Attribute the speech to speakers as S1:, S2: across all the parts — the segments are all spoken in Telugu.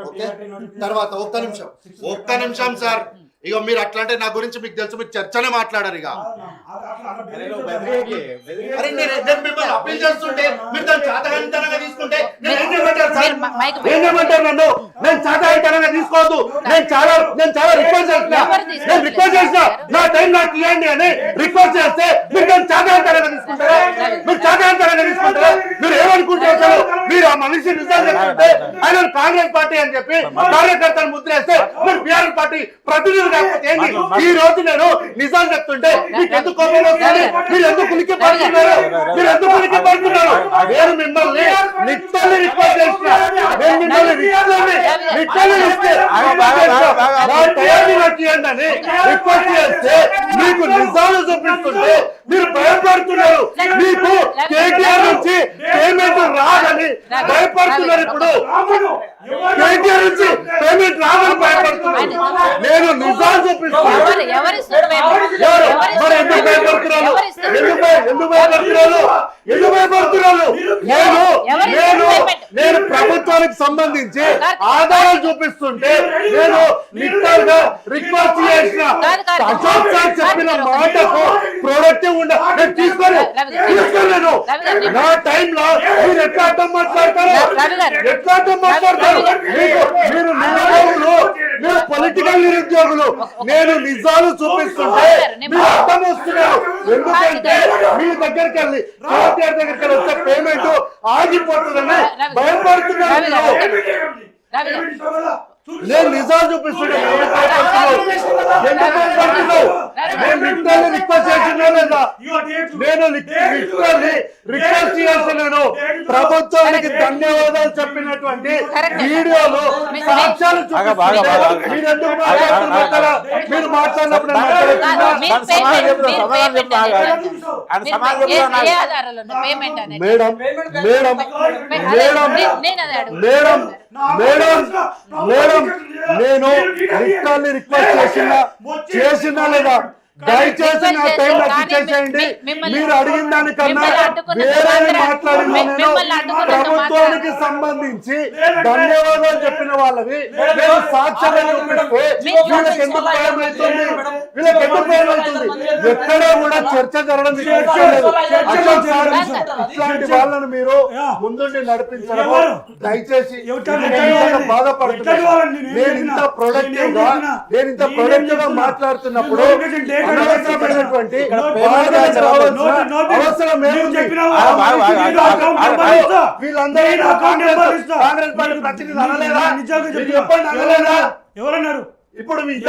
S1: ఓకే తర్వాత ఒక్క నిమిషం సార్. ఇక మీరు అట్లా అంటే నా గురించి మీకు తెలుసు, మీరు చర్చనే మాట్లాడారు. ఇక అరే నేను మిమ్మల్ని అప్పీల్ చేస్తుంటే మీరు దాన్ని చాతగానితనంగా తీసుకుంటే నేను ఏం చేయమంటారు సార్? ఏం చేయమంటారు నన్ను? నేను చాతగానితనంగా తీసుకోవద్దు. నేను చాలా రిక్వెస్ట్ చేసిన నా టైం నాకు ఇవ్వండి అని రిక్వెస్ట్ చేస్తే మీరు దాన్ని చాతగానితనంగా తీసుకుంటారా? మీరు చాతగానితనంగా తీసుకుంటారా? మీరు ఏమనుకుంటారు? మీరు ఆ మనిషి నిజాలు చెప్తుంటే ఆయన కాంగ్రెస్ పార్టీ అని చెప్పి కార్యకర్తలు ముద్రేస్తే మీరు బీఆర్ఎస్ పార్టీ ప్రతినిధులు కాకపోతే ఏంటి? ఈ రోజు నేను నిజాలు చెప్తుంటే మీకు ఎందుకు కోపం వస్తుంది? మీరు ఎందుకు ఉనికి పడుతున్నారు? నేను మిమ్మల్ని నిత్యాన్ని రిక్వెస్ట్ చేసిన, రిక్వెస్ట్ చేస్తే మీకు నిజాలు చూపిస్తుంటే మీరు భయపడుతున్నారు. మీకు కేటీఆర్ నుంచి పేమెంట్ రాదని భయపడుతున్నారు. ఇప్పుడు కేటీఆర్ నుంచి పేమెంట్ రాదని భయపడుతున్నారు. నేను నిజాలు చూపిస్తున్నాను. నేను ప్రభుత్వానికి సంబంధించి ఆధారాలు చూపిస్తుంటే నేను నిట్టంగా రిక్వెస్ట్ చేసిన అశోక్ సార్ చెప్పిన మాటకు ప్రొడక్టివ్ నేను తీసుకోలేను. నా టైంలో మీరు ఎట్లా అర్థం మాట్లాడతారు? మీరు నిరుద్యోగులు, మీరు పొలిటికల్ నిరుద్యోగులు. నేను నిజాలు చూపిస్తుంటే మీరు అర్థం వస్తున్నారు. ఎందుకంటే మీ దగ్గరికి వెళ్ళి కేటీఆర్ దగ్గరికి వెళ్ళి వస్తే పేమెంట్ ఆగిపోతుందని భయపడుతున్నారు. నేను నిజాలు చూపిస్తున్నాను. నేను రిక్వెస్ట్ చేసినా లేదా? నేను రిక్వెస్ట్ చేస్తున్నాను. ప్రభుత్వానికి ధన్యవాదాలు చెప్పినటువంటి వీడియోలు సాక్ష్యాలు చూపిస్తున్నారు. మీరు ఎందుకు మాట్లాడుతున్నారు? మీరు మాట్లాడినప్పుడు madam madam madam madam madam నేను రిక్వెస్ట్ చేసినా లేదా? దయచేసి నా టైం ఇచ్చేసేయండి. మీరు అడిగిన దానికన్నా వేరే మాట్లాడిన నేను ప్రభుత్వానికి సంబంధించి ధన్యవాదాలు చెప్పిన వాళ్ళవి నేను సాక్ష్యంగా చూపిస్తే వీళ్ళకి ఎందుకు భయం అవుతుంది? ఎక్కడా కూడా చర్చ జరగడం లేదు. ఇట్లాంటి వాళ్ళను మీరు ముందుండి నడిపించడం దయచేసి బాధపడుతున్నారు. నేను ఇంత ప్రొడక్టివ్ గా మాట్లాడుతున్నప్పుడు అనవసరమైనటువంటి అవసరం ఏముంది? వీళ్ళందరూ కాంగ్రెస్ పార్టీ ప్రతినిధులు అనలేదా? చెప్పండి, అనలేదా? ఎవరన్నారు? ఇప్పుడు మీరు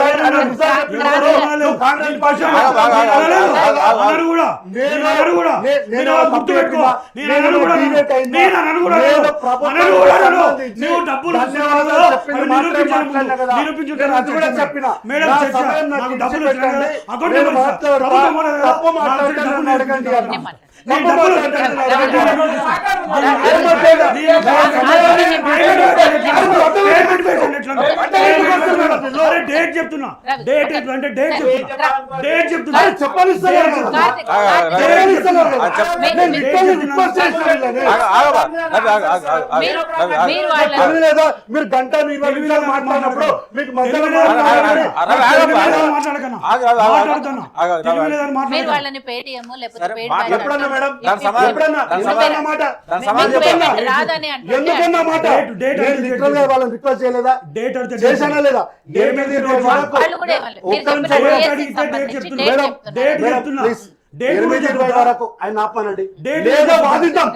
S1: గంట 20 నిమిషాలు మాట్లాడినప్పుడు మీకు ఎప్పుడన్నా మేడం ఎందుకన్నా మాట వాళ్ళని రిక్వెస్ట్ చేయలేదా? చేశానా లేదా? వరకు ఆయన ఆపనండి లేదా వాదిద్దాం.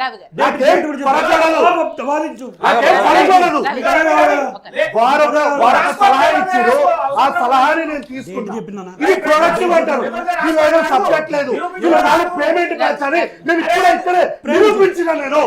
S1: సలహా ఇచ్చారు, ఆ సలహాని నేను తీసుకుంటున్నాను. ఇది ప్రొడక్టివ్ అంటారు. వీళ్ళు సబ్జెక్ట్ లేదు, వీళ్ళు పేమెంట్ బ్యాచ్ అని నేను ఇక్కడే నిరూపించిన. నేను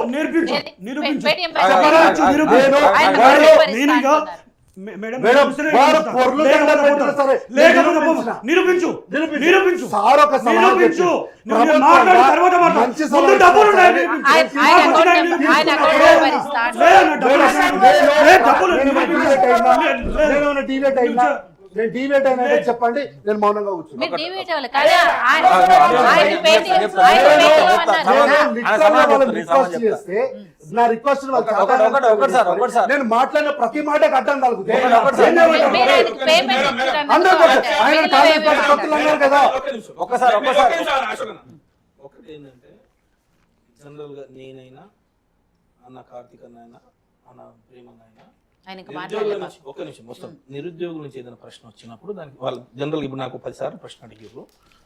S1: నేను డిబేట్ అయినా చెప్పండి, నేను మౌనంగా కూర్చున్నాను. నా రిక్వెస్ట్ నేను మాట్లాడిన ప్రతి మాట అడ్డం కలుగుతుంది కదా.
S2: ఒకటి ఏంటంటే జనరల్ గా నేనైనా అన్న కార్తీక్ అన్నైనా అన్న ప్రేమన్నైనా ఒక నిమిషం మొత్తం నిరుద్యోగుల నుంచి ఏదైనా ప్రశ్న వచ్చినప్పుడు దానికి వాళ్ళు జనరల్ ఇప్పుడు నాకు 10 సార్లు ప్రశ్న అడిగారు.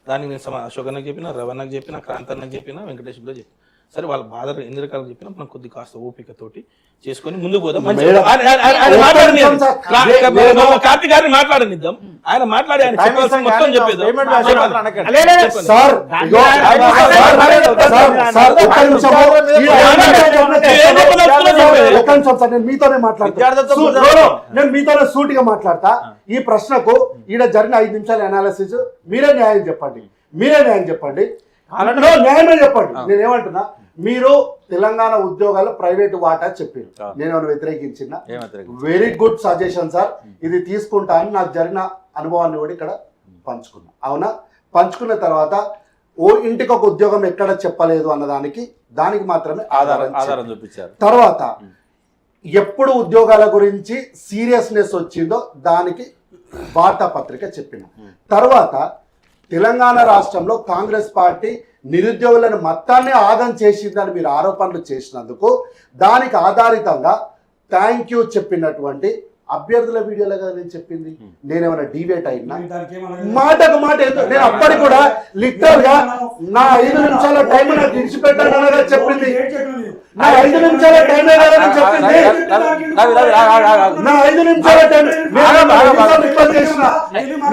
S2: దానికి నేను అశోక్ అన్నకు చెప్పిన, రవణకు చెప్పిన, క్రాంతి అన్నకు చెప్పిన, వెంకటేష్ కూడా చెప్పిన. సరే వాళ్ళ బాధలు ఎన్ని రకాలు చెప్పినా మనం కొద్ది కాస్త ఓపికతోటి చేసుకొని ముందుకు పోదాం. కార్తీక్ గారిని మాట్లాడనిద్దాం, ఆయన మాట్లాడి ఆయన చెప్పాల్సిన మొత్తం చెప్పేది.
S1: మీతోనే నేను మీతోనే సూటిగా మాట్లాడతా. ఈ ప్రశ్నకు ఈడ జరిగిన 5 నిమిషాల అనాలిసిస్ మీరే న్యాయం చెప్పండి, న్యాయమే చెప్పండి. నేనేమంటున్నా, మీరు తెలంగాణ ఉద్యోగాలు ప్రైవేట్ వాటా చెప్పారు, నేను వ్యతిరేకించిన వెరీ గుడ్ సజెషన్ సార్, ఇది తీసుకుంటా అని నాకు జరిగిన అనుభవాన్ని కూడా ఇక్కడ పంచుకున్నా. అవునా, పంచుకున్న తర్వాత ఓ ఇంటికి ఒక ఉద్యోగం ఎక్కడ చెప్పలేదు అన్నదానికి దానికి మాత్రమే ఆధారం చూపించారు. తర్వాత ఎప్పుడు ఉద్యోగాల గురించి సీరియస్నెస్ వచ్చిందో దానికి వార్తాపత్రిక చెప్పిన తర్వాత తెలంగాణ రాష్ట్రంలో కాంగ్రెస్ పార్టీ నిరుద్యోగులను మొత్తాన్ని ఆగం చేసిందని మీరు ఆరోపణలు చేసినందుకు దానికి ఆధారితంగా థ్యాంక్ యూ చెప్పినటువంటి అభ్యర్థుల వీడియోలో కదా నేను చెప్పింది. నేనేమైనా డివేట్ అయినా మాటకు మాట నేను అప్పటికి కూడా లిటరల్ గా నా 5 నిమిషాల టైం నాకు ఇడిచిపెట్టానగా చెప్పింది. నా 5 నిమిషాల టైం చెప్పింది. నా 5 నిమిషాల టైం రిక్వెస్ట్ చేసిన,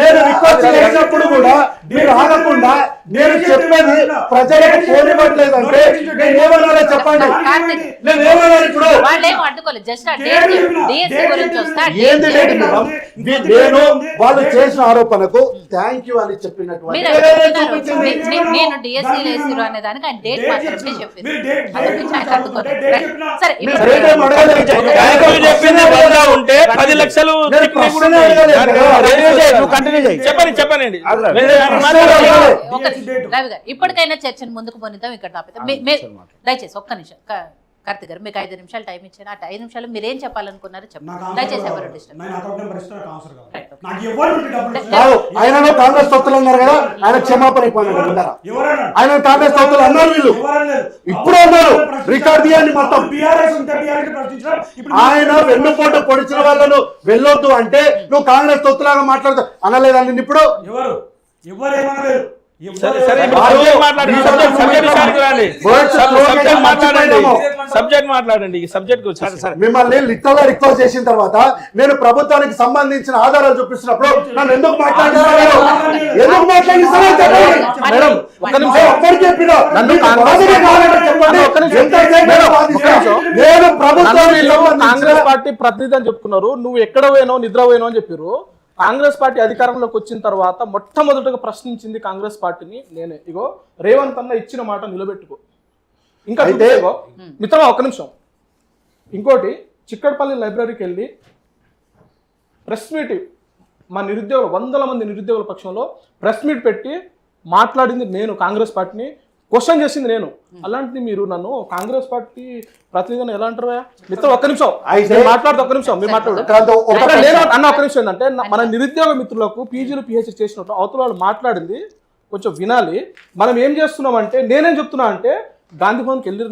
S1: నేను రిక్వెస్ట్ చేసినప్పుడు కూడా మీరు ఆగకుండా నేను చెప్పేది ప్రజలకు పోనివ్వట్లేదంటే నేను ఏమన్నా చెప్పండి, నేను ఏమన్నా ఇప్పుడు ఏంది లేదు మేడం. నేను వాళ్ళు చేసిన ఆరోపణకు థ్యాంక్ యూ అని చెప్పినటువంటి
S3: ఇప్పటికైనా చర్చను ముందుకు పోనిద్దాం. ఇక్కడ దయచేసి ఒక్క నిమిషం కార్తీక్ గారు, మీకు 5 నిమిషాలు టైం ఇచ్చాను. ఆ 5 నిమిషాలు మీరు ఏం చెప్పాలనుకున్నారో చెప్పండి. దయచేసి ఎవరు
S1: ఆయన కాంగ్రెస్ తొత్తులు అన్నారు కదా, ఆయన క్షమాపణ ఆయన కాంగ్రెస్ తొత్తులు అన్నారు, వీళ్ళు ఇప్పుడు అన్నారు రికార్డ్ తీయండి మొత్తం. ఆయన వెన్నుపోటు పొడిచిన వాళ్ళను వెళ్ళొద్దు అంటే నువ్వు కాంగ్రెస్ తొత్తులాగా మాట్లాడుతావు అనలేదండి. ఇప్పుడు మిమ్మల్ని లిటరల్ రిక్వెస్ట్ చేసిన తర్వాత నేను ప్రభుత్వానికి సంబంధించిన ఆధారాలు చూపిస్తున్నప్పుడు నన్ను ఎందుకు మాట్లాడిస్తారు?
S4: కాంగ్రెస్ పార్టీ ప్రతినిధి అని చెప్పుకున్నారు, నువ్వు ఎక్కడ పోయినావు, నిద్ర పోయినావు అని చెప్పారు. కాంగ్రెస్ పార్టీ అధికారంలోకి వచ్చిన తర్వాత మొట్టమొదటిగా ప్రశ్నించింది కాంగ్రెస్ పార్టీని నేనే. ఇగో రేవంత్ అన్న ఇచ్చిన మాట నిలబెట్టుకో. ఇంకా మిత్రమా ఒక్క నిమిషం, ఇంకోటి చిక్కడపల్లి లైబ్రరీకి వెళ్ళి ప్రెస్ మీట్, మా నిరుద్యోగులు 100 మంది నిరుద్యోగుల పక్షంలో ప్రెస్ మీట్ పెట్టి మాట్లాడింది నేను, కాంగ్రెస్ పార్టీని క్వశ్చన్ చేసింది నేను. అలాంటిది మీరు నన్ను కాంగ్రెస్ పార్టీ ప్రతినిధిని ఎలా అంటారు? మిత్రం ఒక్క నిమిషం మాట్లాడుతూ, ఒక్క నిమిషం మీరు మాట్లాడు అన్న. ఒక్క నిమిషం ఏంటంటే మన నిరుద్యోగ మిత్రులకు పీజీలు పిహెచ్డీ చేసినట్టు అవతల వాళ్ళు మాట్లాడింది కొంచెం వినాలి. మనం ఏం చేస్తున్నాం అంటే, నేనేం చెప్తున్నా అంటే గాంధీ భవన్కి వెళ్ళి